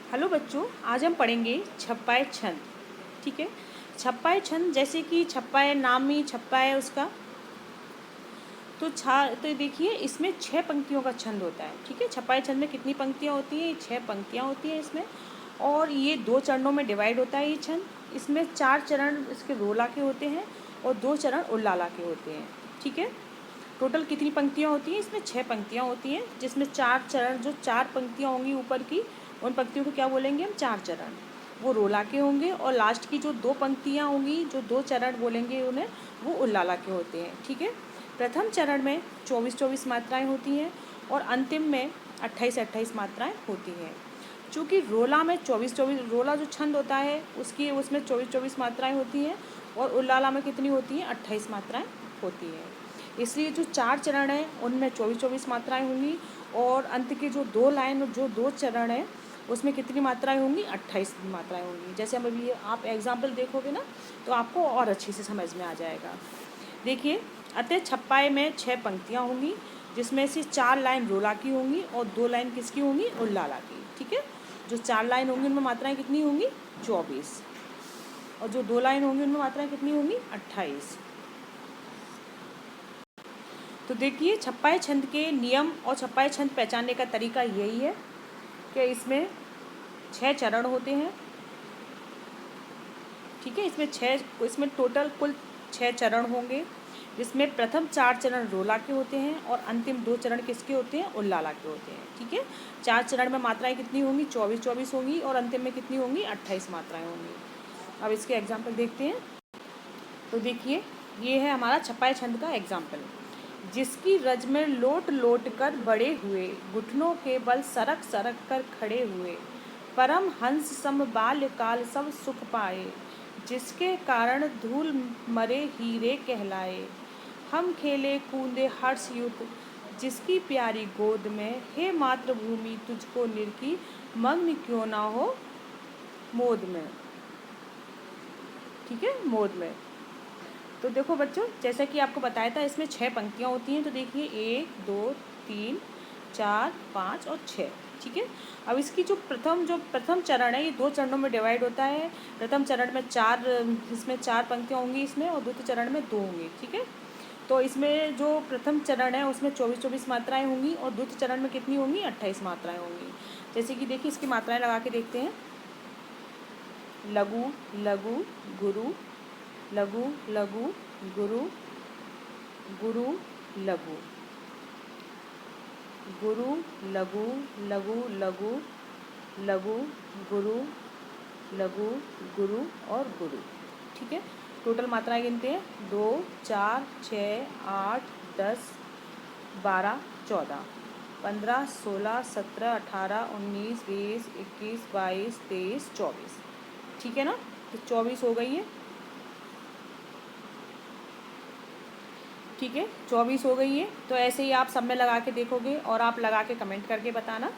Hello बच्चों, आज हम पढ़ेंगे छप्पाय छंद। ठीक है। छप्पाय छंद जैसे कि छप्पाय नाम ही छप्पा है उसका। तो देखिए इसमें 6 पंक्तियों का छंद होता है। ठीक है। छप्पाय छंद में कितनी पंक्तियाँ होती हैं? 6 पंक्तियाँ होती हैं इसमें। और ये 2 चरणों में डिवाइड होता है ये छंद। इसमें 4 चरण इसके रोला के होते हैं और 2 चरण उल्लाला के होते हैं। ठीक है। टोटल कितनी पंक्तियाँ होती हैं? इसमें 6 पंक्तियाँ होती हैं, जिसमें 4 चरण, जो 4 पंक्तियाँ होंगी ऊपर की, उन पंक्तियों को क्या बोलेंगे हम? 4 चरण। वो रोला के होंगे। और लास्ट की जो 2 पंक्तियाँ होंगी, जो 2 चरण बोलेंगे उन्हें, वो उल्लाला के होते हैं। ठीक है। प्रथम चरण में 24-24 मात्राएँ होती हैं और अंतिम में 28-28 मात्राएँ होती हैं। चूँकि रोला में 24-24, रोला जो छंद होता है उसमें 24-24 मात्राएँ होती हैं और उल्लाला में कितनी होती हैं? 28 मात्राएँ होती हैं। इसलिए जो 4 चरण हैं उनमें 24-24 मात्राएँ होंगी और अंत के जो 2 लाइन और जो 2 चरण हैं उसमें कितनी मात्राएँ होंगी? 28 मात्राएँ होंगी। जैसे हम अभी आप एग्जाम्पल देखोगे ना तो आपको और अच्छे से समझ में आ जाएगा। देखिए, अतः छप्पाय में 6 पंक्तियाँ होंगी, जिसमें से 4 लाइन रोला की होंगी और 2 लाइन किसकी होंगी? उल्लाला की। ठीक है। जो 4 लाइन होंगी उनमें मात्राएँ कितनी होंगी? 24। और जो 2 लाइन होंगी उनमें मात्राएँ कितनी होंगी? 28। तो देखिए, छप्पाय छंद के नियम और छप्पाय छंद पहचानने का तरीका यही है कि इसमें 6 चरण होते हैं। ठीक है। इसमें टोटल कुल 6 चरण होंगे, जिसमें प्रथम 4 चरण रोला के होते हैं और अंतिम 2 चरण किसके होते हैं? उल्लाला के होते हैं। ठीक है। 4 चरण में मात्राएं कितनी होंगी? 24-24 होंगी और अंतिम में कितनी होंगी? 28 मात्राएं होंगी। अब इसके एग्जाम्पल देखते हैं। तो देखिए, ये है हमारा छप्पाय छंद का एग्जाम्पल। जिसकी रज में लोट लोट कर बड़े हुए, घुटनों के बल सरक सरक कर खड़े हुए, परम हंस सम बाल्यकाल सब सुख पाए, जिसके कारण धूल मरे हीरे कहलाए, हम खेले कूदे हर्ष युत जिसकी प्यारी गोद में, हे मातृभूमि तुझको निरखी मग्न क्यों ना हो मोद में। ठीक है, मोद में। तो देखो बच्चों, जैसा कि आपको बताया था इसमें 6 पंक्तियाँ होती हैं। तो देखिए 1 2 3 4 5 और 6। ठीक है। अब इसकी जो प्रथम चरण है, ये 2 चरणों में डिवाइड होता है। प्रथम चरण में इसमें 4 पंक्तियाँ होंगी इसमें, और द्वितीय चरण में 2 होंगी। ठीक है। तो इसमें जो प्रथम चरण है उसमें 24-24 मात्राएँ होंगी और द्वितीय चरण में कितनी होंगी? 28 मात्राएँ होंगी। जैसे कि देखिए, इसकी मात्राएँ लगा के देखते हैं। लघु लघु गुरु, लघु लघु गुरु, गुरु लघु, गुरु लघु, लघु लघु, लघु गुरु, लघु गुरु और गुरु। ठीक है। टोटल मात्राएं गिनते हैं। 2 4 6 8 10 12 14 15 16 17 18 19 20 21 22 23 24। ठीक है ना। तो 24 हो गई है। ठीक है, 24 हो गई है। तो ऐसे ही आप सब में लगा के देखोगे और आप लगा के कमेंट करके बताना।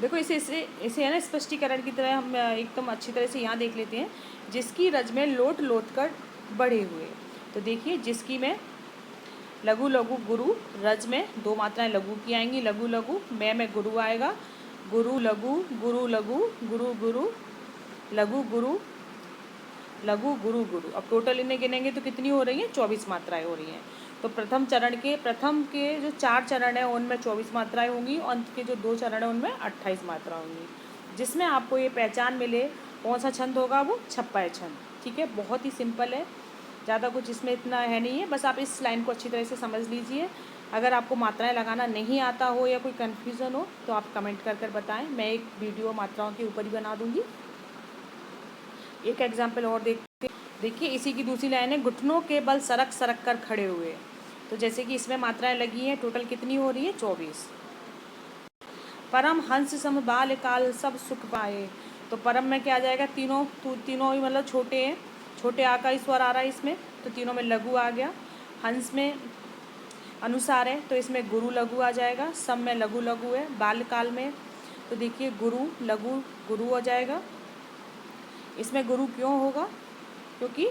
देखो, इसे है ना स्पष्टीकरण की तरह हम एकदम अच्छी तरह से यहाँ देख लेते हैं। जिसकी रज में लोट लोट कर बढ़े हुए। तो देखिए, जिसकी में लघु लघु गुरु, रज में 2 मात्राएं लघु की आएंगी, लघु लघु। में गुरु आएगा, गुरु लघु, गुरु लघु, गुरु गुरु, लघु गुरु, लघु गुरु गुरु। अब टोटल इन्हें गिनेंगे तो कितनी हो रही है? 24 मात्राएं हो रही हैं। तो प्रथम के जो 4 चरण हैं उनमें 24 मात्राएं होंगी और अंत के जो 2 चरण हैं उनमें 28 मात्रा होंगी। जिसमें आपको ये पहचान मिले कौन सा छंद होगा, वो छप्पाय छंद। ठीक है। बहुत ही सिंपल है, ज़्यादा कुछ इसमें इतना है नहीं है। बस आप इस लाइन को अच्छी तरह से समझ लीजिए। अगर आपको मात्राएं लगाना नहीं आता हो या कोई कन्फ्यूज़न हो तो आप कमेंट कर बताएं। मैं एक वीडियो मात्राओं के ऊपर ही बना दूँगी। एक एग्जाम्पल और देखते हैं। देखिए, इसी की दूसरी लाइन है, घुटनों के बल सरक सरक कर खड़े हुए। तो जैसे कि इसमें मात्राएं लगी हैं, टोटल कितनी हो रही है? 24। परम हंस सम बाल काल सब सुख पाए। तो परम में क्या आ जाएगा? तीनों ही मतलब छोटे हैं, छोटे आ का स्वर आ रहा है इसमें, तो तीनों में लघु आ गया। हंस में अनुसार है तो इसमें गुरु लघु आ जाएगा। सब में लघु लघु है। बाल्यकाल में तो देखिए गुरु लघु गुरु हो जाएगा। इसमें गुरु क्यों होगा? क्योंकि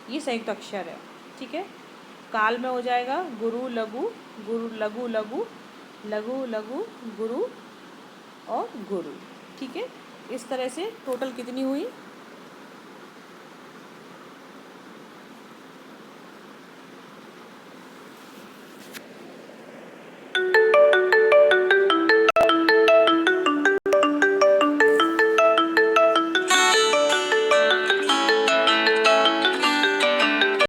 ये संयुक्त अक्षर है। ठीक है। काल में हो जाएगा गुरु लघु लघु लघु लघु लघु गुरु और गुरु। ठीक है, इस तरह से टोटल कितनी हुई